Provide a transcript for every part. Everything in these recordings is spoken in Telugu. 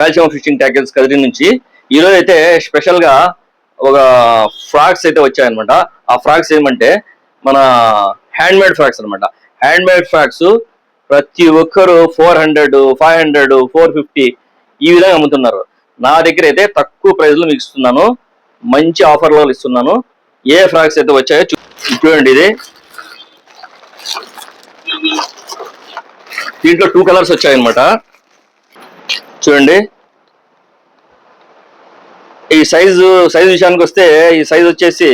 కాల్షియం ఫిషింగ్ ట్యాకిల్స్ కదిరి నుంచి ఈరోజు అయితే స్పెషల్ గా ఒక ఫ్రాక్స్ అయితే వచ్చాయన్నమాట. ఆ ఫ్రాక్స్ ఏమంటే మన హ్యాండ్ మేడ్ ఫ్రాక్స్ అనమాట. హ్యాండ్ మేడ్ ఫ్రాక్స్ ప్రతి ఒక్కరు 400, 500, 450 ఈ విధంగా అమ్ముతున్నారు. నా దగ్గర అయితే తక్కువ ప్రైస్ లో మీకు ఇస్తున్నాను, మంచి ఆఫర్లో ఇస్తున్నాను. ఏ ఫ్రాక్స్ అయితే వచ్చాయో చూడండి. ఇది దీంట్లో 2 కలర్స్ వచ్చాయన్నమాట. చూడండి, ఈ సైజు విషయానికి వస్తే ఈ సైజ్ వచ్చేసి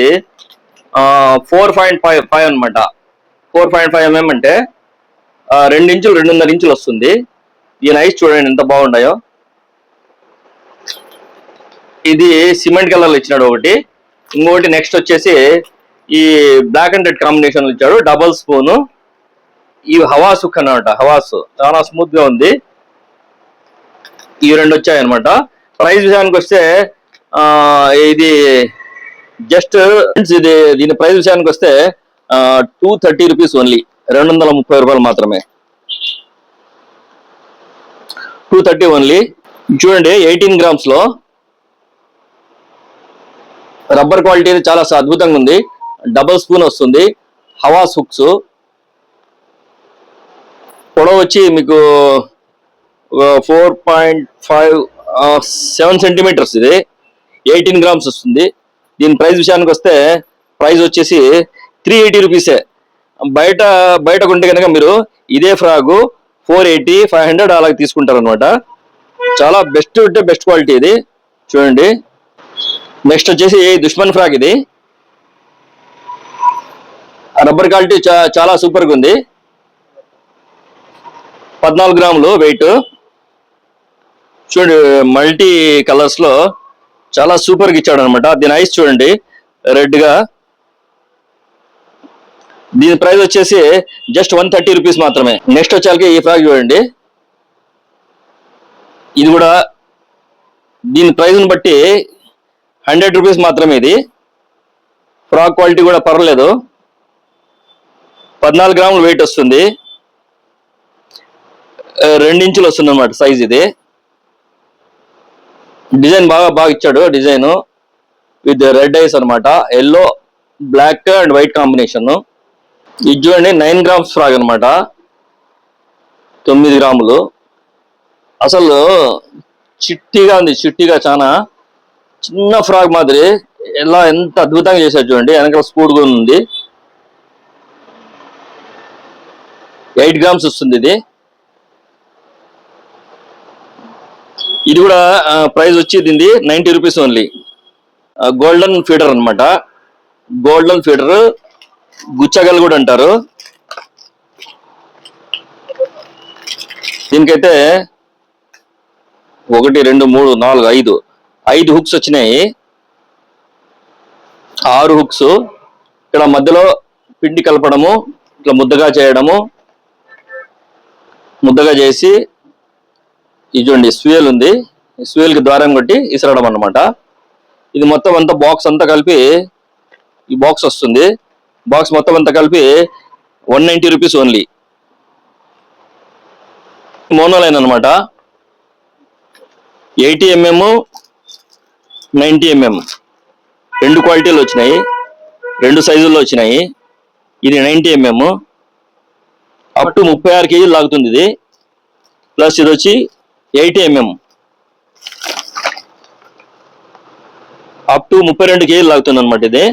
4.5 అనమాట. 4.5 mm అంటే 2 ఇంచులు 2.5 ఇంచులు వస్తుంది. దీని ఐస్ చూడండి ఎంత బాగుంటాయో. ఇది సిమెంట్ కలర్ లో ఇచ్చినాడు ఒకటి. ఇంకొకటి నెక్స్ట్ వచ్చేసి ఈ బ్లాక్ అండ్ రెడ్ కాంబినేషన్ ఇచ్చాడు. Double spoon. ఈ హవాస్ హుక్ అన్నమాట. హవాస్ చాలా స్మూత్ గా ఉంది. ఈ 2 వచ్చాయన్నమాట. ప్రైస్ విషయానికి వస్తే ఇది జస్ట్ ఇది దీని ప్రైస్ విషయానికి వస్తే 230 రూపీస్ ఓన్లీ. 230 రూపాయలు మాత్రమే. 230 ఓన్లీ. చూడండి, 18 గ్రామ్స్ లో రబ్బర్ క్వాలిటీ చాలా అద్భుతంగా ఉంది. డబుల్ స్పూన్ వస్తుంది. How was hooks. పొడవు వచ్చి మీకు 4.57 సెంటీమీటర్స్. ఇది 18 గ్రామ్స్ వస్తుంది. దీని ప్రైస్ విషయానికి వస్తే ప్రైస్ వచ్చేసి 380 రూపీసే. బయట కొంటే కనుక మీరు ఇదే ఫ్రాగు 480, 500 అలాగే తీసుకుంటారు అనమాట. చాలా బెస్ట్ అంటే బెస్ట్ క్వాలిటీ ఇది. చూడండి, నెక్స్ట్ వచ్చేసి దుష్మన్ ఫ్రాక్. ఇది రబ్బర్ క్వాలిటీ చాలా సూపర్గా ఉంది. 14 గ్రాములు వెయిట్. చూడండి, మల్టీ కలర్స్ లో చాలా సూపర్ గా ఇచ్చాడు అనమాట. దీని ఐస్ చూడండి రెడ్ గా. దీని ప్రైస్ వచ్చేసి జస్ట్ 130 రూపీస్ మాత్రమే. నెక్స్ట్ వచ్చాక ఈ ఫ్రాక్ చూడండి. ఇది కూడా దీని ప్రైస్ ని బట్టి 100 రూపీస్ మాత్రమే. ఇది ఫ్రాక్ క్వాలిటీ కూడా పర్వాలేదు. 14 గ్రాములు వెయిట్ వస్తుంది. 2 ఇంచులు వస్తుంది అనమాట సైజ్. ఇది డిజైన్ బాగా ఇచ్చాడు. డిజైన్ విత్ రెడ్ ఐస్ అనమాట. Yellow, black and white combination. ఇది చూడండి, 9 గ్రామ్స్ ఫ్రాక్ అనమాట. 9 గ్రాములు. అసలు చిట్టిగా ఉంది. చిట్టిగా చాలా చిన్న ఫ్రాక్ మాదిరి ఎంత అద్భుతంగా చేశారు చూడండి. వెనకాల స్పూడ్ కూడా ఉంది. 8 గ్రామ్స్ వస్తుంది ఇది. ఇది కూడా ప్రైస్ వచ్చి దీనిది 90 రూపీస్ ఓన్లీ. గోల్డెన్ ఫీడర్ అనమాట. గోల్డెన్ ఫీడర్, గుచ్చగల్ కూడా అంటారు. దీనికైతే 1, 2, 3, 4, 5 హుక్స్ వచ్చినాయి. 6 హుక్స్. ఇక్కడ మధ్యలో పిండి కలపడము, ఇట్లా ముద్దగా చేయడము. ముద్దగా చేసి ఇది చూడండి, స్వేల్ ఉంది. స్వేల్ కి ద్వారం కొట్టి ఇసరడం అన్నమాట. ఇది మొత్తం అంతా బాక్స్ అంతా కలిపి ఈ బాక్స్ వస్తుంది. బాక్స్ మొత్తం అంతా కలిపి 190 రూపీస్ ఓన్లీ. మోనోలైన్ అనమాట. 80 mm, 90 mm 2 క్వాలిటీలు వచ్చినాయి. 2 సైజుల్లో వచ్చినాయి. ఇది 90 mm. అప్ టు 36 కేజీలు లాగుతుంది ఇది. ప్లస్ ఇది వచ్చి 80 mm. అప్ టు 32 కేజీలు లాగుతుంది అనమాట ఇది.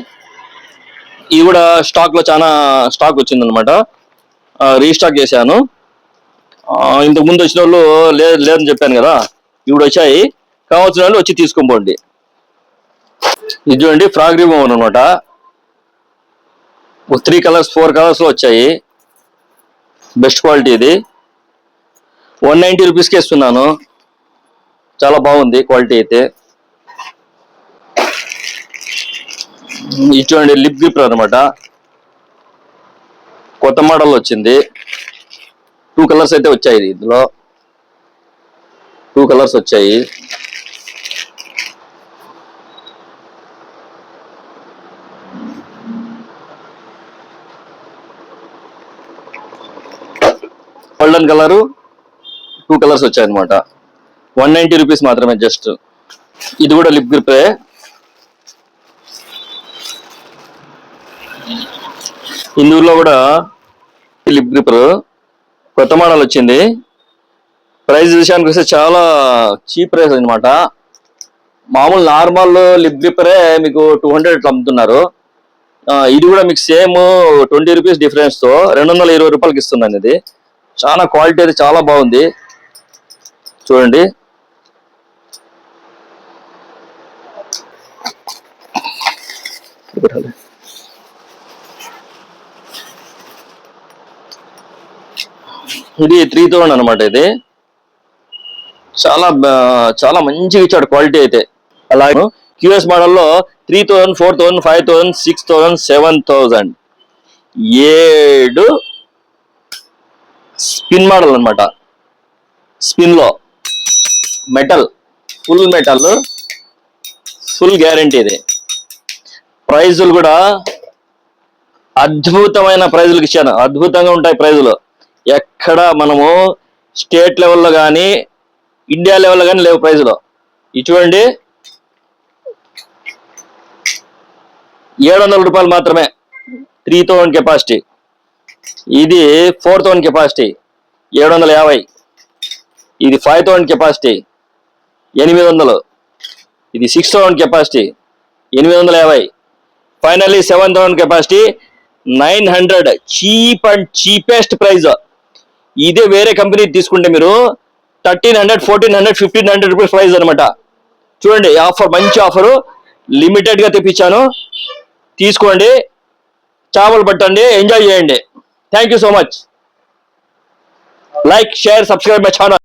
ఇది కూడా స్టాక్ లో చాలా స్టాక్ వచ్చింది అనమాట. రీస్టాక్ చేశాను. ఇంతకు ముందు వచ్చిన వాళ్ళు లేదని చెప్పాను కదా, ఇప్పుడు వచ్చాయి. కావాల్సిన వాళ్ళు వచ్చి తీసుకోండి. ఇది చూడండి, ఫ్రాక్ రిమూవర్ అనమాట. 3 కలర్స్ 4 కలర్స్ లో వచ్చాయి. బెస్ట్ క్వాలిటీ ఇది. 190 రూపీస్కి ఇస్తున్నాను. చాలా బాగుంది క్వాలిటీ అయితే. ఇది చూడండి, లిప్ గ్రిప్పర్ అనమాట. కొత్త మోడల్ వచ్చింది. 2 కలర్స్ అయితే వచ్చాయి. ఇందులో 2 కలర్స్ వచ్చాయి. గోల్డెన్ కలరు 2 కలర్స్ వచ్చాయి అనమాట. 190 రూపీస్ మాత్రమే జస్ట్. ఇది కూడా లిప్ గ్రిప్పే. ఇందులో కూడా లిప్ గ్రిప్పర్ కొత్త మోడల్ వచ్చింది. ప్రైస్ విషయానికి వస్తే చాలా చీప్ ప్రైస్ అనమాట. మామూలు నార్మల్ లిప్ గ్రిప్పరే మీకు 200 ఇట్లా అమ్ముతున్నారు. ఇది కూడా మీకు సేమ్ 20 రూపీస్ డిఫరెన్స్ తో 220 రూపాయలకి ఇస్తుందండి. ఇది చాలా క్వాలిటీ అయితే చాలా బాగుంది చూడండి. ఇది 3000 అనమాట. ఇది చాలా చాలా మంచిగా ఇచ్చాడు క్వాలిటీ అయితే. అలాగే క్యూఎస్ మోడల్లో 3000, 4000, 5000, 6000, 7000 7 స్పిన్ మోడల్ అనమాట. స్పిన్ లో metal, full metal, full guarantee. ఇది ప్రైజులు కూడా అద్భుతమైన ప్రైజులకు ఇచ్చాను. అద్భుతంగా ఉంటాయి ప్రైజులు. ఎక్కడ మనము స్టేట్ లెవెల్లో కానీ ఇండియా లెవెల్లో కానీ లేవు ప్రైజులు. ఇది చూడండి 700 రూపాయలు మాత్రమే 3000 కెపాసిటీ. ఇది 4000 కెపాసిటీ 750. ఇది 5000 కెపాసిటీ 800. ఇది 6000 capacity 850. Finally 7000 capacity 900. Cheap and cheapest price. ఇదే వేరే కంపెనీ తీసుకుంటే మీరు 1300, 1400, 1500 రూపీస్ ప్రైజ్ అనమాట. చూడండి ఆఫర్, మంచి ఆఫరు, లిమిటెడ్ గా తెప్పించాను. తీసుకోండి, చేపలు పట్టండి, ఎంజాయ్ చేయండి. Thank you so much. Like, share, subscribe my channel.